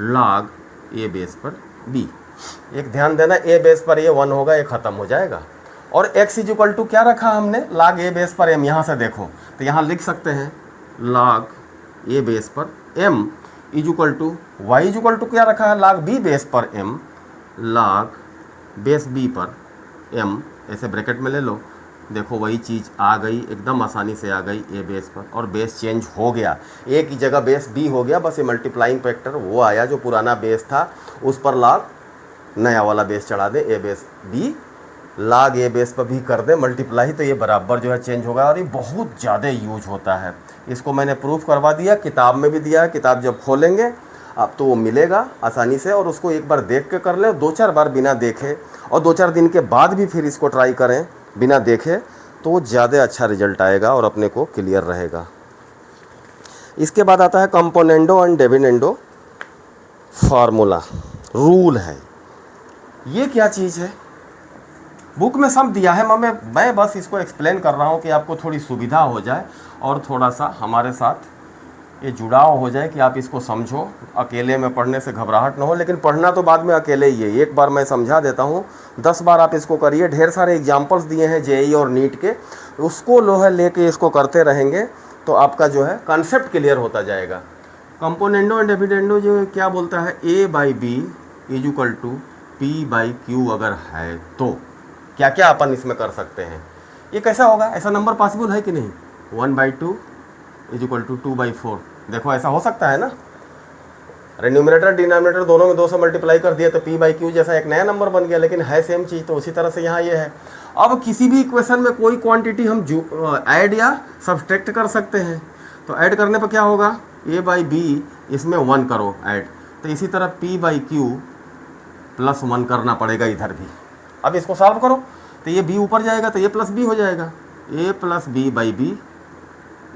log a बेस पर b। एक ध्यान देना, a बेस पर ये 1 होगा, ये ख़त्म हो जाएगा। और x इज इक्वल टू क्या रखा हमने, log a बेस पर m। यहाँ से देखो तो यहाँ लिख सकते हैं log a बेस पर m is equal to y is equal to क्या रखा है, log b बेस पर m, log बेस b पर m, ऐसे ब्रैकेट में ले लो। देखो वही चीज़ आ गई, एकदम आसानी से आ गई a बेस पर, और बेस चेंज हो गया, a की जगह बेस b हो गया। बस ये मल्टीप्लाइंग फैक्टर वो आया जो पुराना बेस था उस पर log नया वाला बेस चढ़ा दे, a base b log a base पर भी कर दे मल्टीप्लाई, तो ये बराबर जो है चेंज होगा। और ये बहुत ज़्यादा यूज होता है, इसको मैंने प्रूफ करवा दिया, किताब में भी दिया है। किताब जब खोलेंगे अब तो वो मिलेगा आसानी से, और उसको एक बार देख के कर ले, 2-4 बार बिना देखे और 2-4 दिन के बाद भी फिर इसको ट्राई करें बिना देखे, तो ज़्यादा अच्छा रिजल्ट आएगा और अपने को क्लियर रहेगा। इसके बाद आता है componendo and dividendo formula, rule है। ये क्या चीज़ है, बुक में सब दिया है, मैं बस इसको एक्सप्लेन कर रहा हूँ कि आपको थोड़ी सुविधा हो जाए और थोड़ा सा हमारे साथ ये जुड़ाव हो जाए कि आप इसको समझो। अकेले में पढ़ने से घबराहट ना हो, लेकिन पढ़ना तो बाद में अकेले ही है। एक बार मैं समझा देता हूँ, 10 बार आप इसको करिए। ढेर सारे एग्जाम्पल्स दिए हैं जेईई और नीट के, उसको लोहे लेके इसको करते रहेंगे तो आपका जो है कॉन्सेप्ट क्लियर होता जाएगा। कंपोनेंडो एंड डिविडेंडो जो क्या बोलता है, a/b is equal to p/q अगर है तो क्या क्या अपन इसमें कर सकते हैं। ये कैसा होगा, ऐसा नंबर पॉसिबल है कि नहीं, 1/2 इज इक्वल टू 2/4। देखो ऐसा हो सकता है ना, अरे न्यूमरेटर डिनोमिनेटर दोनों में 2 से मल्टीप्लाई कर दिया तो p/q जैसा एक नया नंबर बन गया, लेकिन है सेम चीज़। तो उसी तरह से यहाँ ये है। अब किसी भी इक्वेशन में कोई क्वांटिटी हम ऐड या सब्सट्रैक्ट कर सकते हैं, तो ऐड करने पर क्या होगा, a/b इसमें 1 करो ऐड, तो इसी तरह p/q +1 करना पड़ेगा इधर भी। अब इसको सॉल्व करो तो ये b ऊपर जाएगा तो a प्लस बी हो जाएगा, a plus B by B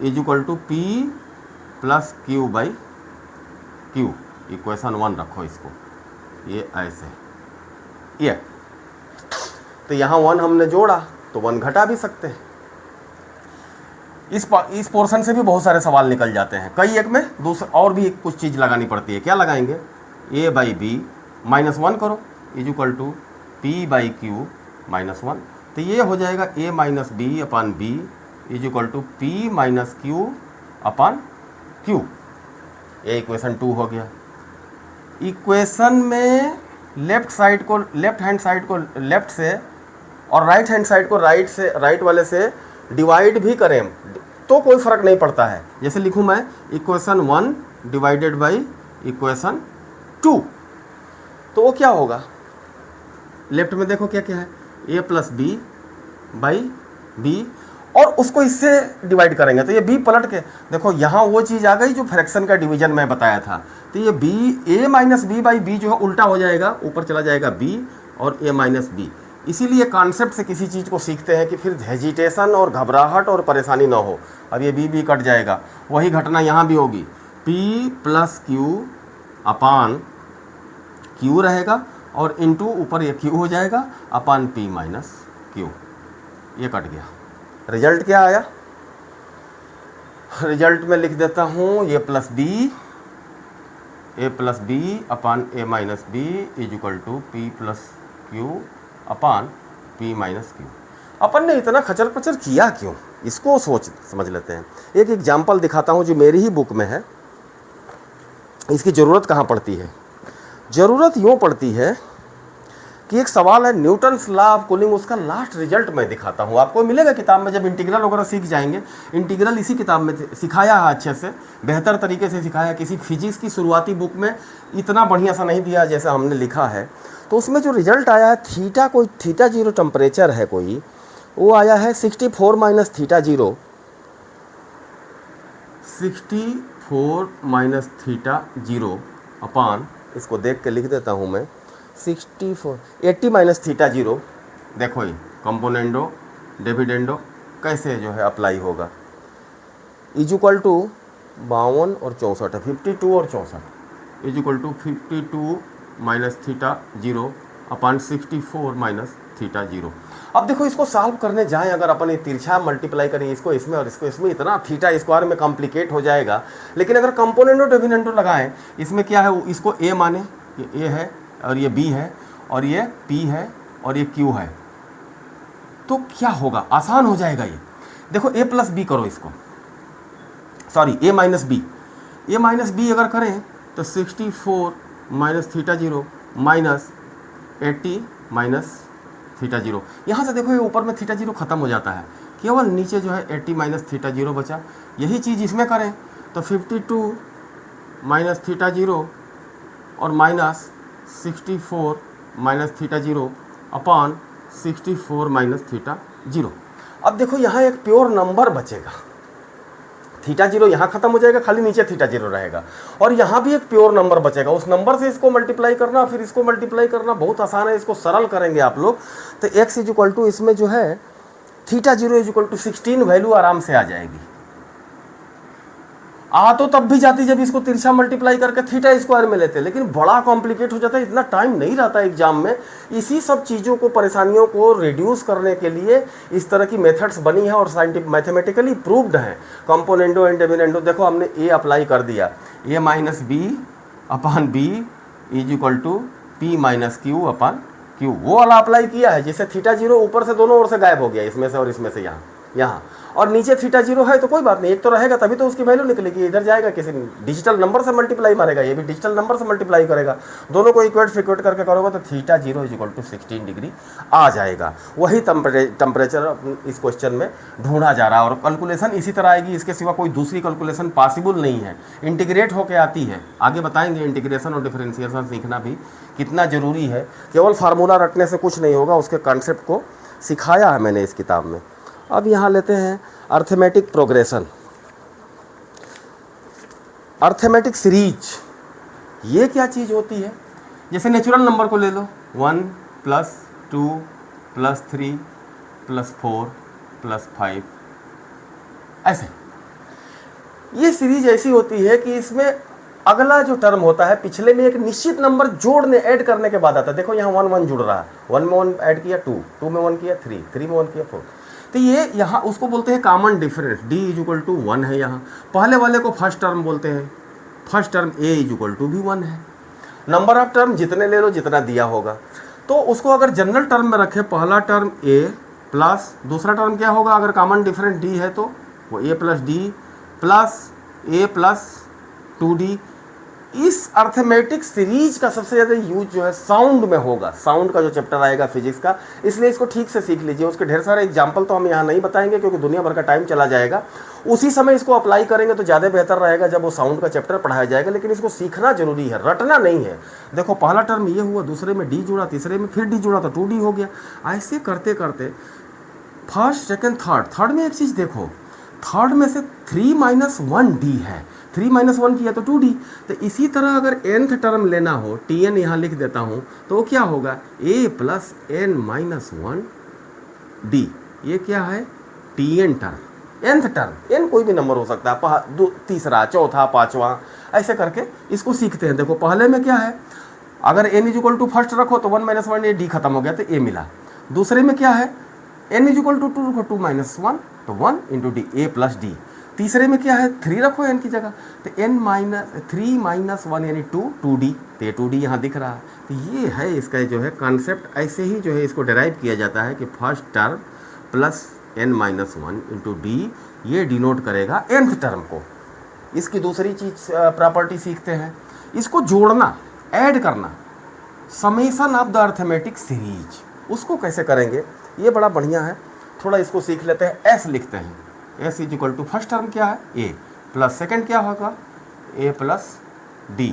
is equal to P plus Q by Q. Equation 1 रखो इसको, ये ऐसे ये। तो यहाँ 1 हमने जोड़ा तो 1 घटा भी सकते हैं। इस पोर्शन से भी बहुत सारे सवाल निकल जाते हैं, कई एक में दूसरा और भी कुछ चीज़ लगानी पड़ती है। क्या लगाएंगे, a बाई बी माइनस 1 करो is equal to P by Q minus 1। तो ये हो जाएगा a minus B upon B is equal to P minus Q upon Q. ये इक्वेशन 2 हो गया। इक्वेशन में लेफ्ट हैंड साइड को लेफ्ट से और राइट हैंड साइड को राइट वाले से डिवाइड भी करें तो कोई फ़र्क नहीं पड़ता है। जैसे लिखूँ मैं इक्वेशन 1 डिवाइडेड बाई इक्वेशन 2, तो वो क्या होगा, लेफ्ट में देखो क्या क्या है, a plus B by B, और उसको इससे डिवाइड करेंगे तो ये b पलट के देखो यहाँ वो चीज़ आ गई जो फ्रैक्शन का डिवीजन मैं बताया था। तो ये b a minus B by B जो है उल्टा हो जाएगा, ऊपर चला जाएगा b और a माइनस बी। इसीलिए कॉन्सेप्ट से किसी चीज़ को सीखते हैं कि फिर हेजिटेशन और घबराहट और परेशानी ना हो। अब ये b कट जाएगा, वही घटना यहाँ भी होगी, p plus Q upon Q रहेगा और इनटू ऊपर ये क्यू हो जाएगा अपान p माइनस क्यू। ये कट गया। रिजल्ट क्या आया, रिजल्ट में लिख देता हूँ A plus B upon A minus B is equal to P plus Q upon P minus Q. अपन ने इतना खचर पचर किया क्यों, इसको समझ लेते हैं। एक एग्जाम्पल दिखाता हूँ जो मेरी ही बुक में है। इसकी ज़रूरत कहाँ पड़ती है, ज़रूरत यूँ पड़ती है कि एक सवाल है न्यूटन्स लॉ ऑफ कूलिंग, उसका लास्ट रिजल्ट मैं दिखाता हूँ। आपको मिलेगा किताब में, जब इंटीग्रल वगैरह सीख जाएंगे। इंटीग्रल इसी किताब में सिखाया है, अच्छे से बेहतर तरीके से सिखाया है। किसी फिजिक्स की शुरुआती बुक में इतना बढ़िया सा नहीं दिया जैसा हमने लिखा है। तो उसमें जो रिजल्ट आया है थीटा जीरो टेम्परेचर है कोई, वो आया है 64 minus theta zero, 64 minus theta zero अपान, इसको देख के लिख देता हूँ मैं 80 माइनस थीटा जीरो। देखो ये कंपोनेंडो डिविडेंडो कैसे जो है अप्लाई होगा, इज इक्वल टू 52 और 64 है, 52 और 64 is equal to 52 minus theta zero upon 64 minus theta zero. अब देखो इसको सॉल्व करने जाएं अगर अपन ये तिरछा मल्टीप्लाई करें इसको इसमें और इसको इसमें, इतना थीटा स्क्वायर में कॉम्प्लिकेट हो जाएगा। लेकिन अगर कंपोनेंडो डिविडेंडो लगाएं, इसमें क्या है, इसको a माने, ये a है और ये b है और ये p है और ये q है, तो क्या होगा, आसान हो जाएगा ये। देखो a प्लस बी करो इसको, सॉरी a माइनस बी अगर करें तो 64 minus theta zero minus 80 minus theta zero. यहाँ से देखो ये ऊपर में थीटा जीरो ख़त्म हो जाता है, केवल नीचे जो है 80 माइनस थीटा जीरो बचा। यही चीज़ इसमें करें तो 52 माइनस थीटा जीरो और minus 64 minus theta zero upon 64 minus theta zero. अब देखो यहाँ एक प्योर नंबर बचेगा, थीटा जीरो यहाँ खत्म हो जाएगा, खाली नीचे थीटा जीरो रहेगा और यहाँ भी एक प्योर नंबर बचेगा। उस नंबर से इसको मल्टीप्लाई करना फिर इसको मल्टीप्लाई करना बहुत आसान है। इसको सरल करेंगे आप लोग तो x इज इक्वल टू इसमें जो है theta zero is equal to 16 value आराम से आ जाएगी। आ तो तब भी जाती जब इसको तिरछा मल्टीप्लाई करके थीटा स्क्वायर में लेते, लेकिन बड़ा कॉम्प्लिकेट हो जाता है, इतना टाइम नहीं रहता एग्जाम में। इसी सब चीज़ों को, परेशानियों को रिड्यूस करने के लिए इस तरह की मेथड्स बनी है और साइंटिफिक मैथमेटिकली प्रूव्ड हैं। कंपोनेंडो एंड डिविडेंडो, देखो हमने ए अप्लाई कर दिया, a minus B upon B is equal to P minus Q upon q, वो वाला अप्लाई किया है जिससे थीटा जीरो ऊपर से दोनों ओर से गायब हो गया, इसमें से और इसमें से यहाँ और नीचे थीटा जीरो है तो कोई बात नहीं, एक तो रहेगा तभी तो उसकी वैल्यू निकलेगी। इधर जाएगा किसी डिजिटल नंबर से मल्टीप्लाई मारेगा, ये भी डिजिटल नंबर से मल्टीप्लाई करेगा, दोनों को इक्वेट फ्रिक्वेट करके करोगे तो theta zero is equal to 16 degree आ जाएगा। वही टेम्परेचर इस क्वेश्चन में ढूंढा जा रहा है और कैलकुलेशन इसी तरह आएगी, इसके सिवा कोई दूसरी कैलकुलेशन पॉसिबल नहीं है। इंटीग्रेट होकर आती है, आगे बताएंगे इंटीग्रेशन और डिफरेंशिएशन सीखना भी कितना ज़रूरी है। केवल फार्मूला रटने से कुछ नहीं होगा, उसके कॉन्सेप्ट को सिखाया है मैंने इस किताब में। अब यहाँ लेते हैं अर्थमेटिक प्रोग्रेशन, अर्थमेटिक सीरीज। ये क्या चीज़ होती है, जैसे नेचुरल नंबर को ले लो 1 + 2 +3 +4 +5 ऐसे। ये सीरीज ऐसी होती है कि इसमें अगला जो टर्म होता है पिछले में एक निश्चित नंबर जोड़ने ऐड करने के बाद आता है। देखो यहाँ 1 1 जुड़ रहा है, 1 में 1 ऐड किया 2, 2 में 1 किया 3, 3 में 1 किया 4। तो ये यहाँ उसको बोलते हैं कॉमन डिफरेंस, d = 1 है। यहाँ पहले वाले को फर्स्ट टर्म बोलते हैं, फर्स्ट टर्म a = भी 1 है। नंबर ऑफ टर्म जितने ले लो जितना दिया होगा, तो उसको अगर जनरल टर्म में रखें, पहला टर्म a प्लस दूसरा टर्म क्या होगा, अगर कॉमन डिफरेंस d है तो वो a + d plus a + 2d। इस अर्थमेटिक सीरीज का सबसे ज़्यादा यूज जो है साउंड में होगा, साउंड का जो चैप्टर आएगा फिजिक्स का, इसलिए इसको ठीक से सीख लीजिए। उसके ढेर सारे एग्जाम्पल तो हम यहाँ नहीं बताएंगे क्योंकि दुनिया भर का टाइम चला जाएगा, उसी समय इसको अप्लाई करेंगे तो ज़्यादा बेहतर रहेगा जब वो साउंड का चैप्टर पढ़ाया जाएगा। लेकिन इसको सीखना जरूरी है, रटना नहीं है। देखो पहला टर्म ये हुआ, दूसरे में डी जुड़ा, तीसरे में फिर डी जुड़ा तो 2d हो गया। ऐसे करते करते फर्स्ट सेकेंड थर्ड में एक चीज़ देखो, थर्ड में से 3 - 1d है, 3 - 1 किया तो 2d। तो इसी तरह अगर nth टर्म लेना हो, tn यहाँ लिख देता हूँ, तो वो क्या होगा, a + n - 1d। ये क्या है, tn term, nth term. n कोई भी नंबर हो सकता है, तीसरा, चौथा, पांचवा, ऐसे करके इसको सीखते हैं। देखो पहले में क्या है, अगर n = फर्स्ट रखो तो 1 - 1 ये d खत्म हो गया तो a मिला। दूसरे में क्या है, n = 2 रखो, 2 - 1 तो 1 × d, a + d। तीसरे में क्या है, 3 रखो n की जगह तो n - 3 - 1 यानी 2, 2d, तो ये 2d यहाँ दिख रहा है। तो ये है इसका जो है कॉन्सेप्ट। ऐसे ही जो है इसको डिराइव किया जाता है कि first term plus n - 1 × d, ये डिनोट करेगा nth टर्म को। इसकी दूसरी चीज प्रॉपर्टी सीखते हैं, इसको जोड़ना, ऐड करना, summation of the arithmetic series. उसको कैसे करेंगे, ये बड़ा बढ़िया है, थोड़ा इसको सीख लेते हैं। s लिखते हैं, s = फर्स्ट टर्म क्या है a प्लस सेकेंड क्या होगा a + d,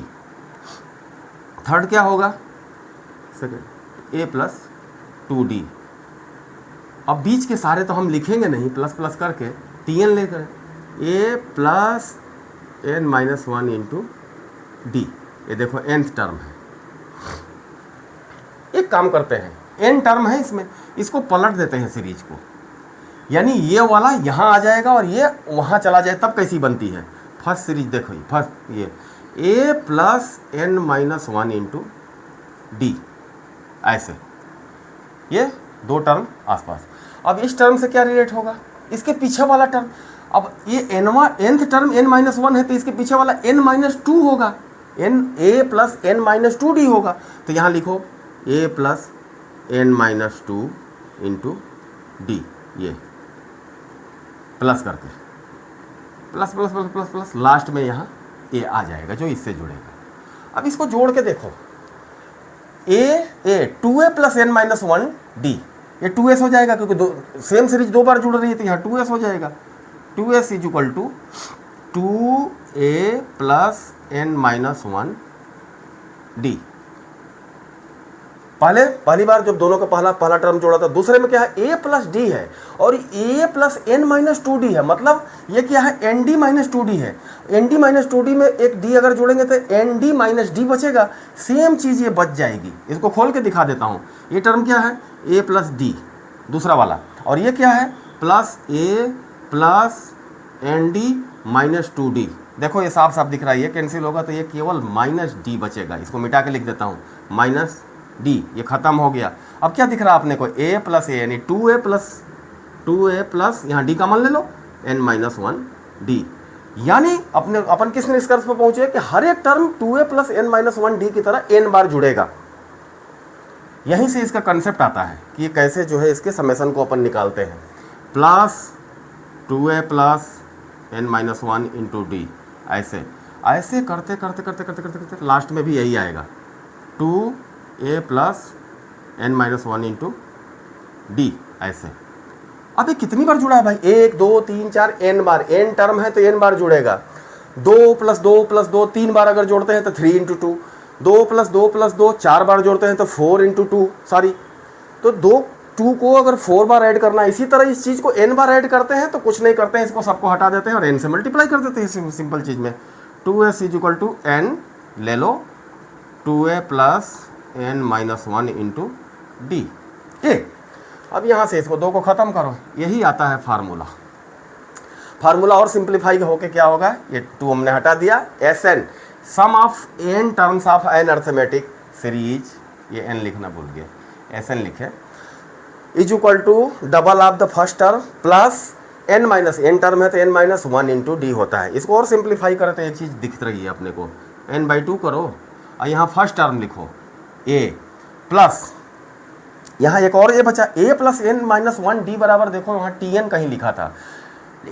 थर्ड क्या होगा सेकेंड a + 2d। अब बीच के सारे तो हम लिखेंगे नहीं, प्लस प्लस करके tn लेकर a + n - 1 × d। ये देखो nth टर्म है। एक काम करते हैं, n टर्म है इसमें, इसको पलट देते हैं सीरीज को, यानी ये वाला यहाँ आ जाएगा और ये वहाँ चला जाए, तब कैसी बनती है फर्स्ट सीरीज। देखो फर्स्ट ये a + n - 1 × d, ऐसे ये दो टर्म आसपास। अब इस टर्म से क्या रिलेट होगा, इसके पीछे वाला टर्म। अब ये nth टर्म n - 1 है तो इसके पीछे वाला n - 2 होगा, a + n - 2d होगा। तो यहाँ लिखो a + n - 2 × d, ये प्लस करके plus plus plus plus plus last में यहाँ a आ जाएगा जो इससे जुड़ेगा। अब इसको जोड़ के देखो, a 2a + n - 1d, ये 2s हो जाएगा क्योंकि सेम सीरीज दो बार जुड़ रही है तो यहाँ 2s हो जाएगा। 2s = 2a + n - 1d। पहली बार जब दोनों का पहला टर्म जोड़ा था, दूसरे में क्या है a + d है और a + n - 2d है, मतलब ये क्या है nd - 2d है। nd - 2d में एक d अगर जोड़ेंगे तो nd - d बचेगा, सेम चीज़ ये बच जाएगी। इसको खोल के दिखा देता हूँ। ये टर्म क्या है a + d दूसरा वाला, और ये क्या है +a + nd - 2d। देखो ये साफ साफ दिख रहा है, ये कैंसिल होगा तो ये केवल -d बचेगा। इसको मिटा के लिख देता हूँ, -d, ये खत्म हो गया। अब क्या दिख रहा है अपने को, a + a यानी 2a + यहाँ d कॉमन ले लो, n - 1d। यानी अपन किस निष्कर्ष पर पहुंचे कि हर एक टर्म 2a + n - 1d की तरह n बार जुड़ेगा। यहीं से इसका कंसेप्ट आता है कि ये कैसे जो है इसके समेशन को अपन निकालते हैं। +2a + n - 1 × d, ऐसे करते करते करते करते करते करते लास्ट में भी यही आएगा, 2a + n - 1 × d, ऐसे। अब ये कितनी बार जुड़ा है भाई, 1 2 3 4 n बार, n टर्म है तो n बार जुड़ेगा। 2 + 2 + 2 3 बार अगर जोड़ते हैं तो 3 × 2, 2 + 2 + 2 4 बार जोड़ते हैं तो 4 × 2, सॉरी, तो 2 को अगर 4 बार ऐड करना है, इसी तरह इस चीज़ को n बार ऐड करते हैं तो कुछ नहीं करते हैं, इसको सबको हटा देते हैं और n से मल्टीप्लाई कर देते हैं सिंपल चीज़ में। 2s = n ले लो, 2a + n - 1 × d। अब यहाँ से इसको 2 को ख़त्म करो, यही आता है फार्मूला। फार्मूला और सिंप्लीफाई होके क्या होगा, ये 2 हमने हटा दिया, Sn sum of n terms of an arithmetic series, ये n लिखना भूल गए, Sn लिखे, is equal to double of the first term plus n minus n term है तो n माइनस 1 इंटू डी होता है। इसको और सिंप्लीफाई करते हैं, एक चीज़ दिख रही है अपने को, n/2 करो और यहाँ फर्स्ट टर्म लिखो a प्लस यहाँ एक और a बचा, a plus n minus 1 D बराबर, देखो वहाँ tn कहीं लिखा था,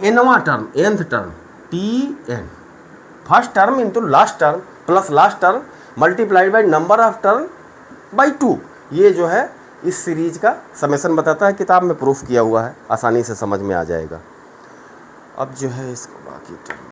nवां term nth term tn, first term into last term plus last term multiplied by number of term by 2। ये जो है इस सीरीज का समेशन बताता है, किताब में प्रूफ किया हुआ है, आसानी से समझ में आ जाएगा। अब जो है इसको बाकी टर्म